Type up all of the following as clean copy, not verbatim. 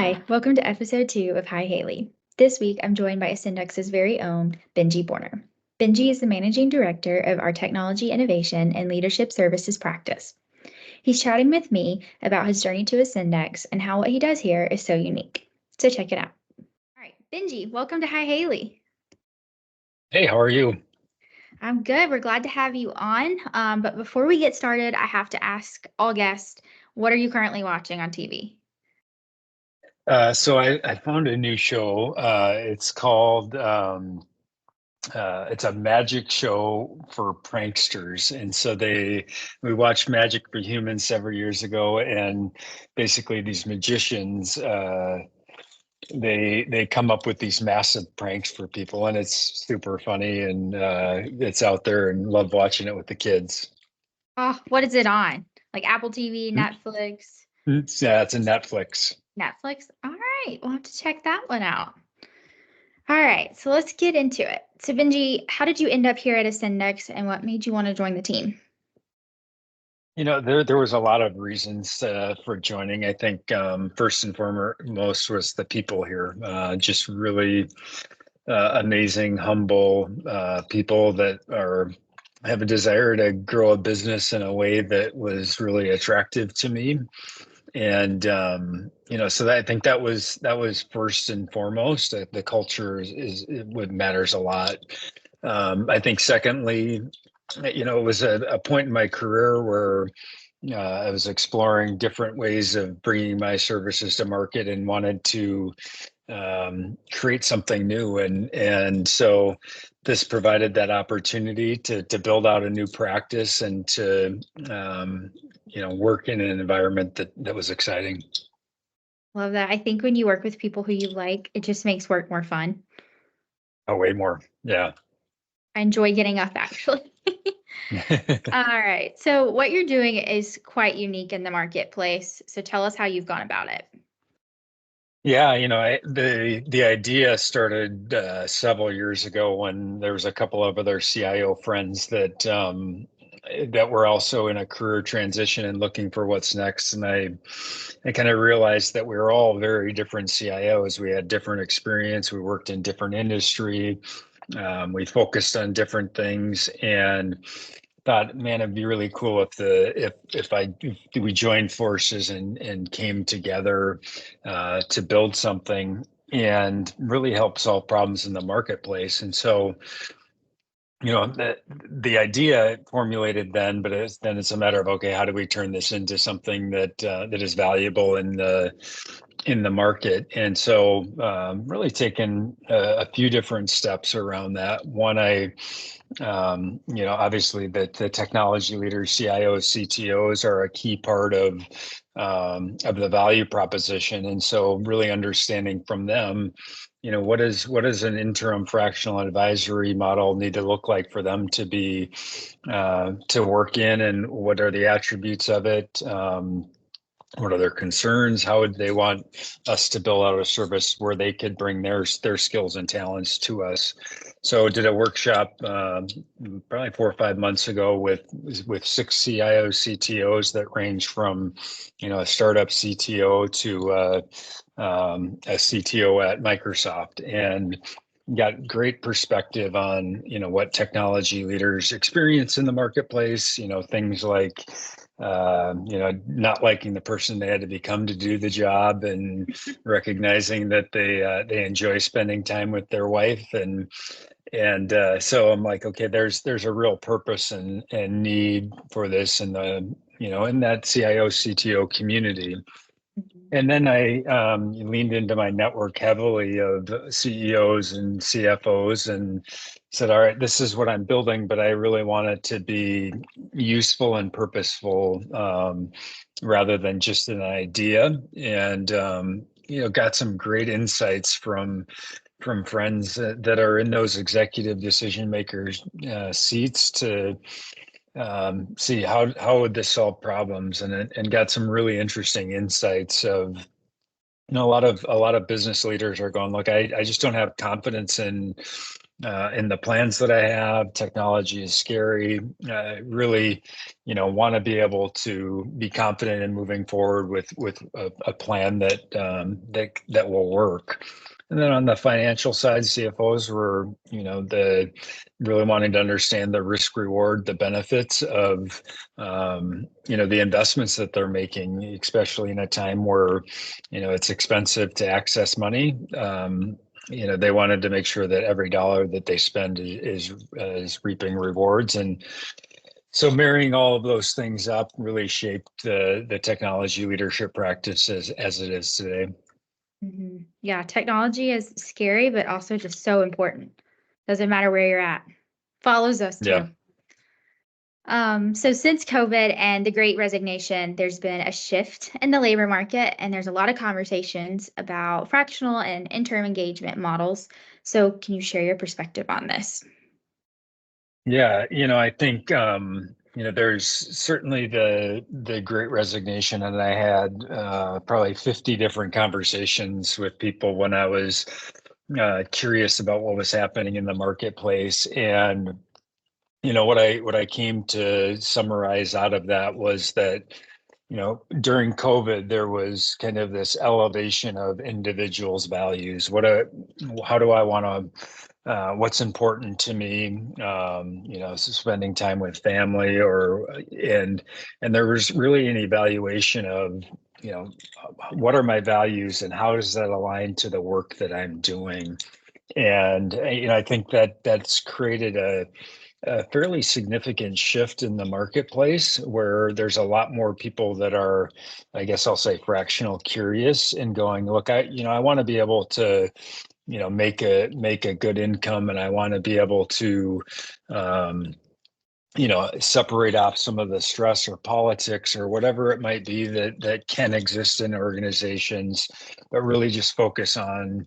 Hi, welcome to episode 2 of Hi Haylee. This week, I'm joined by Ascendex's very own Benji Borner. Benji is the managing director of our technology innovation and leadership services practice. He's chatting with me about his journey to Ascendex and how what he does here is so unique. So check it out. All right, Benji, welcome to Hi Haylee. Hey, how are you? I'm good. We're glad to have you on. But before we get started, I have to ask all guests, what are you currently watching on TV? So I found a new show. It's called it's a magic show for pranksters. And so we watched Magic for Humans several years ago, and basically these magicians they come up with these massive pranks for people, and it's super funny, and it's out there, and love watching it with the kids. Oh, what is it on? Like Apple TV, Netflix? Yeah, it's a Netflix. Netflix? All right, we'll have to check that one out. All right, so let's get into it. So Benji, how did you end up here at Ascendex and what made you want to join the team? There was a lot of reasons for joining. I think first and foremost was the people here. Just really amazing, humble people that have a desire to grow a business in a way that was really attractive to me. And so I think that was first and foremost. The culture is what matters a lot. I think secondly, it was a point in my career where I was exploring different ways of bringing my services to market and wanted to create something new. And so this provided that opportunity to build out a new practice and to work in an environment that was exciting. Love that. I think when you work with people who you like, it just makes work more fun. Oh, way more. Yeah. I enjoy getting up actually. All right. So what you're doing is quite unique in the marketplace. So tell us how you've gone about it. Yeah, the idea started several years ago when there was a couple of other CIO friends that were also in a career transition and looking for what's next. And I kind of realized that we were all very different CIOs. We had different experience. We worked in different industry. We focused on different things, and thought, man, it'd be really cool if we joined forces and came together to build something and really help solve problems in the marketplace. And so, the idea formulated then, but then it's a matter of, okay, how do we turn this into something that is valuable in the market? And so, really taken a few different steps around that. One, obviously the technology leaders, CIOs, CTOs are a key part of the value proposition. And so really understanding from them, what does an interim fractional advisory model need to look like for them to work in, and what are the attributes of it? What are their concerns? How would they want us to build out a service where they could bring their skills and talents to us? So did a workshop probably 4 or 5 months ago with 6 CIOs, CTOs that range from, a startup CTO to a CTO at Microsoft, and got great perspective on, what technology leaders experience in the marketplace, things like not liking the person they had to become to do the job, and recognizing that they enjoy spending time with their wife, and so I'm like, okay, there's a real purpose and need for this in in that CIO CTO community. Mhm. And then I leaned into my network heavily of CEOs and CFOs and said, all right, this is what I'm building, but I really want it to be useful and purposeful, rather than just an idea. And, got some great insights from friends that are in those executive decision makers seats to see how would this solve problems, and got some really interesting insights of, a lot of business leaders are going, look, I just don't have confidence in in the plans that I have. Technology is scary. Really, want to be able to be confident in moving forward with a plan that will work. And then on the financial side, CFOs were, the really wanting to understand the risk reward, the benefits of, the investments that they're making, especially in a time where, it's expensive to access money. They wanted to make sure that every dollar that they spend is reaping rewards. And so marrying all of those things up really shaped the technology leadership practice as it is today. Yeah, technology is scary, but also just so important. Doesn't matter where you're at. Follows us Yeah. too. So since COVID and the Great Resignation, there's been a shift in the labor market, and there's a lot of conversations about fractional and interim engagement models. So can you share your perspective on this? Yeah, I think there's certainly the Great Resignation, and I had probably 50 different conversations with people when I was curious about what was happening in the marketplace. And what I came to summarize out of that was that during COVID, there was kind of this elevation of individuals' values. How do I want to, what's important to me? Spending time with family, and there was really an evaluation of, what are my values and how does that align to the work that I'm doing? And I think that that's created a fairly significant shift in the marketplace where there's a lot more people that are, I guess I'll say, fractional curious and going, look, I want to be able to, make a good income, and I want to be able to, separate off some of the stress or politics or whatever it might be that can exist in organizations, but really just focus on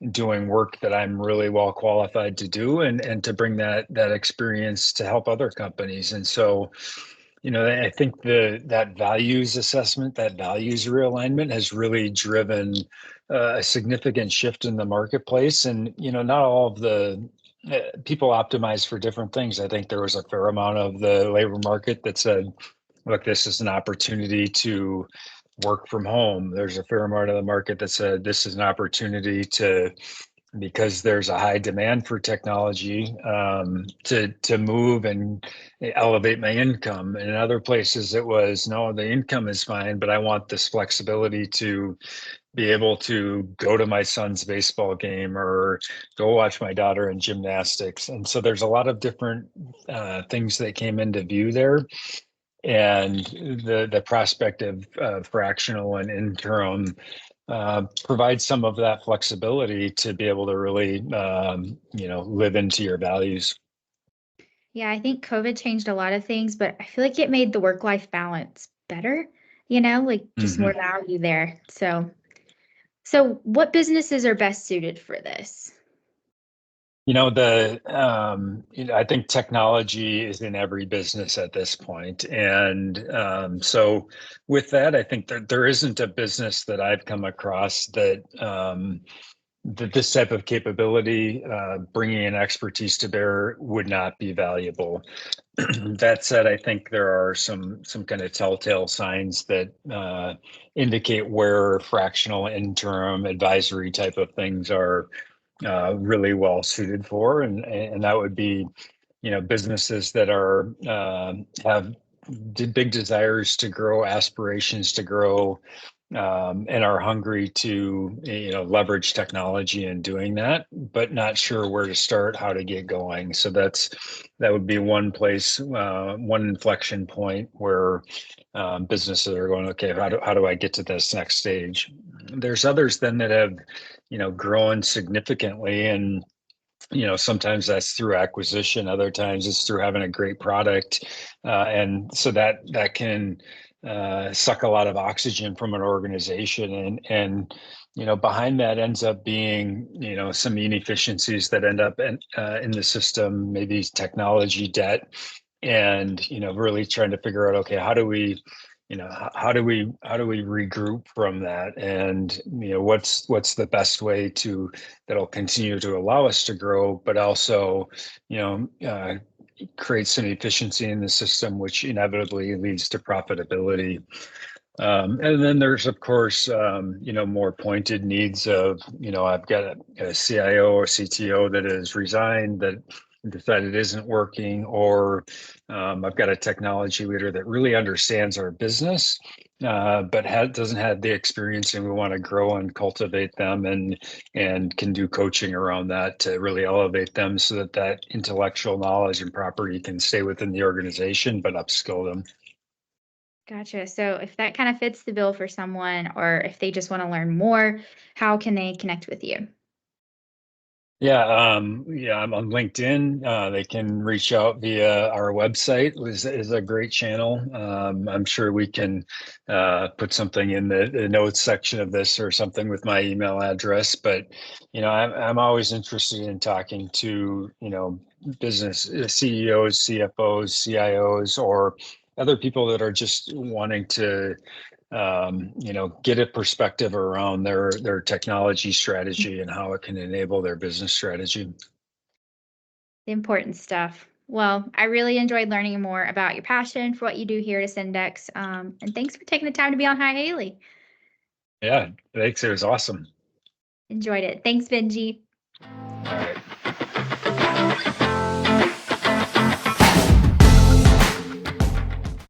doing work that I'm really well qualified to do, and to bring that experience to help other companies. And so, I think that values assessment, that values realignment has really driven a significant shift in the marketplace. And, not all of the people optimize for different things. I think there was a fair amount of the labor market that said, look, this is an opportunity to work from home. There's a fair amount of the market that said this is an opportunity to, because there's a high demand for technology, to move and elevate my income. And in other places, it was, no, the income is fine, but I want this flexibility to be able to go to my son's baseball game or go watch my daughter in gymnastics. And so there's a lot of different things that came into view there. And the prospect of fractional and interim provide some of that flexibility to be able to really, live into your values. Yeah, I think COVID changed a lot of things, but I feel like it made the work-life balance better, like just more Mhm. value there. So what businesses are best suited for this? I think technology is in every business at this point. And so with that, I think that there isn't a business that I've come across that this type of capability, bringing in expertise to bear, would not be valuable. That said, I think there are some kind of telltale signs that indicate where fractional, interim, advisory type of things are really well suited for, and that would be, businesses that are have big desires to grow, aspirations to grow, and are hungry to, leverage technology in doing that, but not sure where to start, how to get going. So that would be one place, one inflection point where businesses are going, okay, how do I get to this next stage? There's others then that have, grown significantly, and sometimes that's through acquisition, other times it's through having a great product, and so that can suck a lot of oxygen from an organization, and behind that ends up being some inefficiencies that end up in the system, maybe technology debt, and really trying to figure out, okay, how do we how do we regroup from that, and what's the best way that'll continue to allow us to grow, but also create some efficiency in the system, which inevitably leads to profitability. And then there's, of course, more pointed needs of, I've got a CIO or CTO that has resigned, that decided isn't working, or I've got a technology leader that really understands our business, but doesn't have the experience, and we want to grow and cultivate them, and can do coaching around that to really elevate them so that intellectual knowledge and property can stay within the organization, but upskill them. Gotcha. So if that kind of fits the bill for someone, or if they just want to learn more, how can they connect with you? Yeah, I'm on LinkedIn. They can reach out via our website, is a great channel. I'm sure we can put something in the notes section of this or something with my email address. But I'm always interested in talking to business CEOs, CFOs, CIOs, or other people that are just wanting to get a perspective around their technology strategy and how it can enable their business strategy. The important stuff. Well, I really enjoyed learning more about your passion for what you do here at Ascendex. And thanks for taking the time to be on Hi Haley. Yeah, thanks. It was awesome. Enjoyed it. Thanks, Benji. All right.